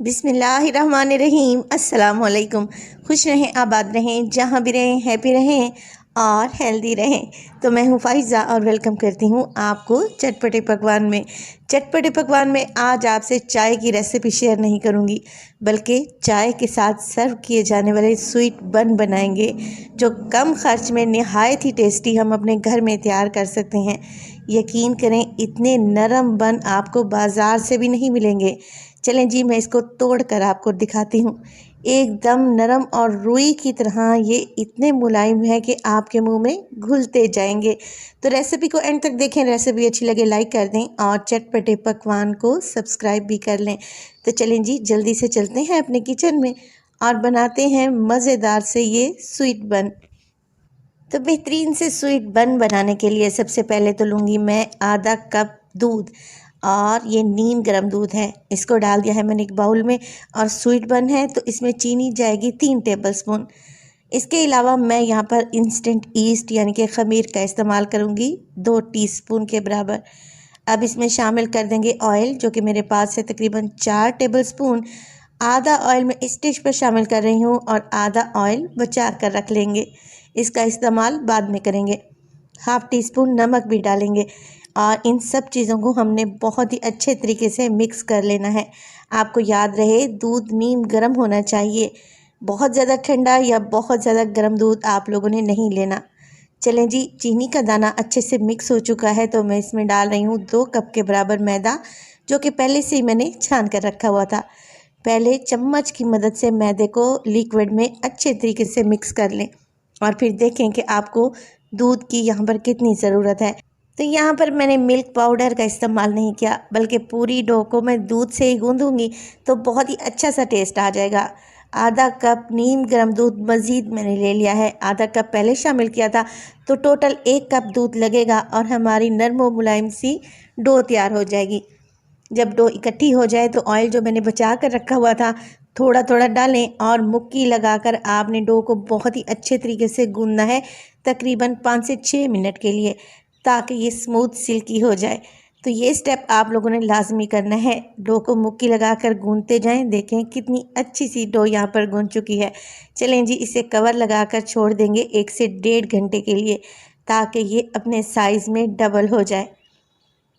बिस्मिल्लाहिर्रहमानिर्रहीम। अस्सलाम वालेकुम। खुश रहें, आबाद रहें, जहाँ भी रहें हैप्पी रहें और हेल्दी रहें। तो मैं हूँ फ़ाइज़ा और वेलकम करती हूँ आपको चटपटे पकवान में। चटपटे पकवान में आज आपसे चाय की रेसिपी शेयर नहीं करूँगी, बल्कि चाय के साथ सर्व किए जाने वाले स्वीट बन बनाएंगे, जो कम खर्च में नहायत ही टेस्टी हम अपने घर में तैयार कर सकते हैं। यकीन करें, इतने नरम बन आपको बाज़ार से भी नहीं मिलेंगे। चलें जी, मैं इसको तोड़ कर आपको दिखाती हूँ। एकदम नरम और रुई की तरह ये इतने मुलायम है कि आपके मुंह में घुलते जाएंगे। तो रेसिपी को एंड तक देखें। रेसिपी अच्छी लगे लाइक कर दें और चटपटे पकवान को सब्सक्राइब भी कर लें। तो चलें जी, जल्दी से चलते हैं अपने किचन में और बनाते हैं मज़ेदार से ये स्वीट बन। तो बेहतरीन से स्वीट बन बनाने के लिए सबसे पहले तो लूँगी मैं आधा कप दूध, और ये नीम गर्म दूध है। इसको डाल दिया है मैंने एक बाउल में। और स्वीट बन है तो इसमें चीनी जाएगी 3 टेबलस्पून। इसके अलावा मैं यहाँ पर इंस्टेंट ईस्ट यानी कि ख़मीर का इस्तेमाल करूँगी 2 टीस्पून के बराबर। अब इसमें शामिल कर देंगे ऑयल, जो कि मेरे पास है तकरीबन 4 टेबलस्पून। आधा ऑयल मैं इस स्टेज पर शामिल कर रही हूँ और आधा ऑयल बचा कर रख लेंगे, इसका इस्तेमाल बाद में करेंगे। हाफ़ टी स्पून नमक भी डालेंगे और इन सब चीज़ों को हमने बहुत ही अच्छे तरीके से मिक्स कर लेना है। आपको याद रहे, दूध नीम गर्म होना चाहिए। बहुत ज़्यादा ठंडा या बहुत ज़्यादा गर्म दूध आप लोगों ने नहीं लेना। चलें जी, चीनी का दाना अच्छे से मिक्स हो चुका है तो मैं इसमें डाल रही हूँ 2 कप के बराबर मैदा, जो कि पहले से ही मैंने छान कर रखा हुआ था। पहले चम्मच की मदद से मैदे को लिक्विड में अच्छे तरीके से मिक्स कर लें और फिर देखें कि आपको दूध की यहाँ पर कितनी ज़रूरत है। तो यहाँ पर मैंने मिल्क पाउडर का इस्तेमाल नहीं किया, बल्कि पूरी डो को मैं दूध से ही गूँधूँगी तो बहुत ही अच्छा सा टेस्ट आ जाएगा। आधा कप नीम गर्म दूध मज़ीद मैंने ले लिया है, आधा कप पहले शामिल किया था, तो टोटल 1 कप दूध लगेगा और हमारी नरम व मुलायम सी डो तैयार हो जाएगी। जब डो इकट्ठी हो जाए तो ऑयल जो मैंने बचा कर रखा हुआ था थोड़ा थोड़ा डालें और मुक्की लगाकर आपने डो को बहुत ही अच्छे तरीके से गूंदना है, तकरीबन 5 से 6 मिनट के लिए, ताकि ये स्मूथ सिल्की हो जाए। तो ये स्टेप आप लोगों ने लाजमी करना है। डो को मुक्की लगाकर गूंदते जाएं। देखें कितनी अच्छी सी डो यहाँ पर गूंद चुकी है। चलें जी, इसे कवर लगाकर छोड़ देंगे 1 से 1.5 घंटे के लिए, ताकि ये अपने साइज़ में डबल हो जाए।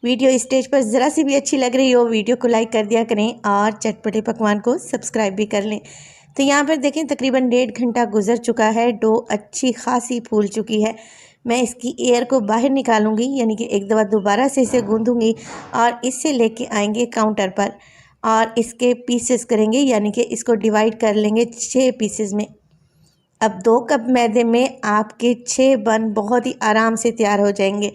वीडियो स्टेज पर ज़रा सी भी अच्छी लग रही हो, वीडियो को लाइक कर दिया करें और चटपटे पकवान को सब्सक्राइब भी कर लें। तो यहाँ पर देखें तकरीबन 1.5 घंटा गुजर चुका है, डो अच्छी खासी फूल चुकी है। मैं इसकी एयर को बाहर निकालूंगी, यानी कि एक दफ़ा दोबारा से इसे गूंदूंगी और इससे लेके आएंगे काउंटर पर और इसके पीसेस करेंगे, यानी कि इसको डिवाइड कर लेंगे 6 पीसेस में। अब 2 कप मैदे में आपके 6 बन बहुत ही आराम से तैयार हो जाएंगे।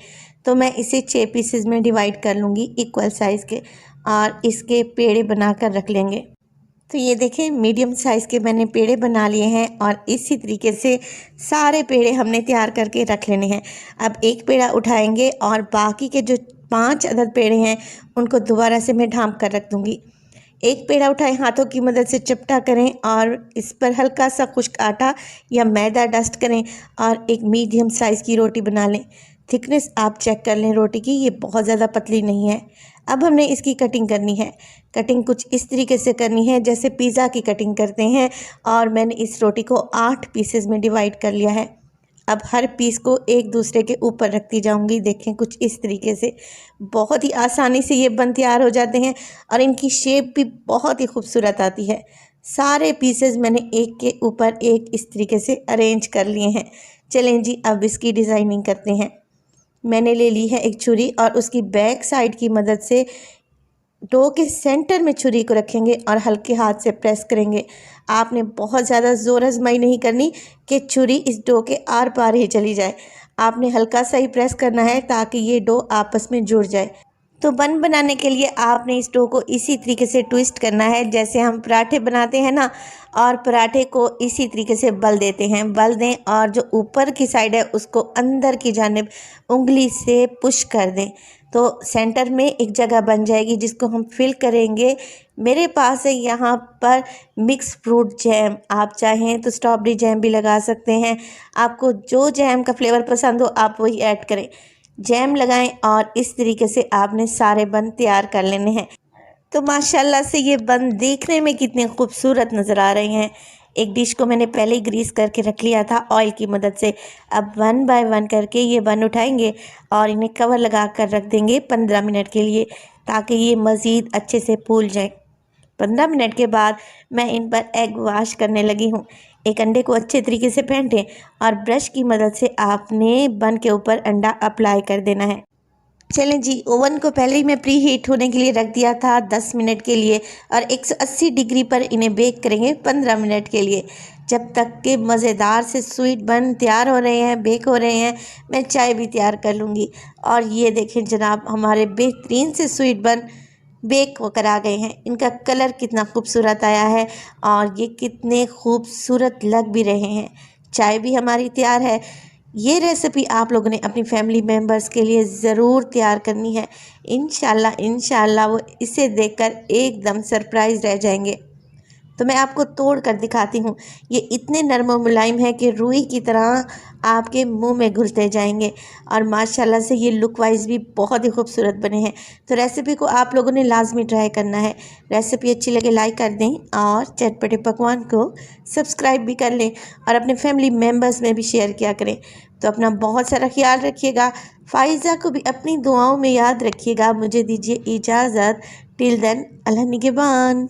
तो मैं इसे 6 पीसेस में डिवाइड कर लूँगी इक्वल साइज़ के और इसके पेड़े बनाकर रख लेंगे। तो ये देखें मीडियम साइज़ के मैंने पेड़े बना लिए हैं और इसी तरीके से सारे पेड़े हमने तैयार करके रख लेने हैं। अब एक पेड़ा उठाएंगे और बाकी के जो 5 अदद पेड़े हैं उनको दोबारा से मैं ढाँप कर रख दूँगी। एक पेड़ा उठाएं, हाथों की मदद से चपटा करें और इस पर हल्का सा खुश्क आटा या मैदा डस्ट करें और एक मीडियम साइज़ की रोटी बना लें। थिकनेस आप चेक कर लें रोटी की, ये बहुत ज़्यादा पतली नहीं है। अब हमने इसकी कटिंग करनी है। कटिंग कुछ इस तरीके से करनी है जैसे पिज़्ज़ा की कटिंग करते हैं, और मैंने इस रोटी को 8 पीसेस में डिवाइड कर लिया है। अब हर पीस को एक दूसरे के ऊपर रखती जाऊंगी। देखें कुछ इस तरीके से बहुत ही आसानी से ये बन तैयार हो जाते हैं और इनकी शेप भी बहुत ही खूबसूरत आती है। सारे पीसेस मैंने एक के ऊपर एक इस तरीके से अरेंज कर लिए हैं। चलें जी, अब इसकी डिज़ाइनिंग करते हैं। मैंने ले ली है एक छुरी और उसकी बैक साइड की मदद से डो के सेंटर में छुरी को रखेंगे और हल्के हाथ से प्रेस करेंगे। आपने बहुत ज़्यादा ज़ोर आजमाई नहीं करनी कि छुरी इस डो के आर पार ही चली जाए। आपने हल्का सा ही प्रेस करना है ताकि ये डो आपस में जुड़ जाए। तो बन बनाने के लिए आपने इस डो को इसी तरीके से ट्विस्ट करना है जैसे हम पराठे बनाते हैं ना, और पराठे को इसी तरीके से बल देते हैं। बल दें और जो ऊपर की साइड है उसको अंदर की जानिब उंगली से पुश कर दें, तो सेंटर में एक जगह बन जाएगी जिसको हम फिल करेंगे। मेरे पास है यहाँ पर मिक्स फ्रूट जैम, आप चाहें तो स्ट्रॉबेरी जैम भी लगा सकते हैं। आपको जो जैम का फ्लेवर पसंद हो आप वही ऐड करें। जैम लगाएं और इस तरीके से आपने सारे बन तैयार कर लेने हैं। तो माशाल्लाह से ये बन देखने में कितने खूबसूरत नज़र आ रहे हैं। एक डिश को मैंने पहले ही ग्रीस करके रख लिया था ऑयल की मदद से। अब वन बाय वन करके ये बन उठाएंगे और इन्हें कवर लगा कर रख देंगे 15 मिनट के लिए, ताकि ये मज़ीद अच्छे से फूल जाएं। 15 मिनट के बाद मैं इन पर एग वाश करने लगी हूँ। एक अंडे को अच्छे तरीके से फेंटें और ब्रश की मदद से आपने बन के ऊपर अंडा अप्लाई कर देना है। चलें जी, ओवन को पहले ही मैं प्री हीट होने के लिए रख दिया था 10 मिनट के लिए, और 180 डिग्री पर इन्हें बेक करेंगे 15 मिनट के लिए। जब तक के मज़ेदार से स्वीट बन तैयार हो रहे हैं, बेक हो रहे हैं, मैं चाय भी तैयार कर लूँगी। और ये देखें जनाब, हमारे बेहतरीन से स्वीट बन बेक होकर आ गए हैं। इनका कलर कितना खूबसूरत आया है और ये कितने खूबसूरत लग भी रहे हैं। चाय भी हमारी तैयार है। ये रेसिपी आप लोगों ने अपनी फैमिली मेम्बर्स के लिए ज़रूर तैयार करनी है। इंशाल्लाह वो इसे देखकर एकदम सरप्राइज रह जाएंगे। तो मैं आपको तोड़ कर दिखाती हूँ। ये इतने नरम और मुलायम है कि रुई की तरह आपके मुंह में घुलते जाएंगे, और माशाल्लाह से ये लुक वाइज भी बहुत ही खूबसूरत बने हैं। तो रेसिपी को आप लोगों ने लाजमी ट्राई करना है। रेसिपी अच्छी लगे लाइक कर दें और चटपटे पकवान को सब्सक्राइब भी कर लें और अपने फैमिली मेम्बर्स में भी शेयर किया करें। तो अपना बहुत सारा ख्याल रखिएगा। फ़ाइज़ा को भी अपनी दुआओं में याद रखिएगा। मुझे दीजिए इजाज़त। टिल देन, अल्लाह निगहबान।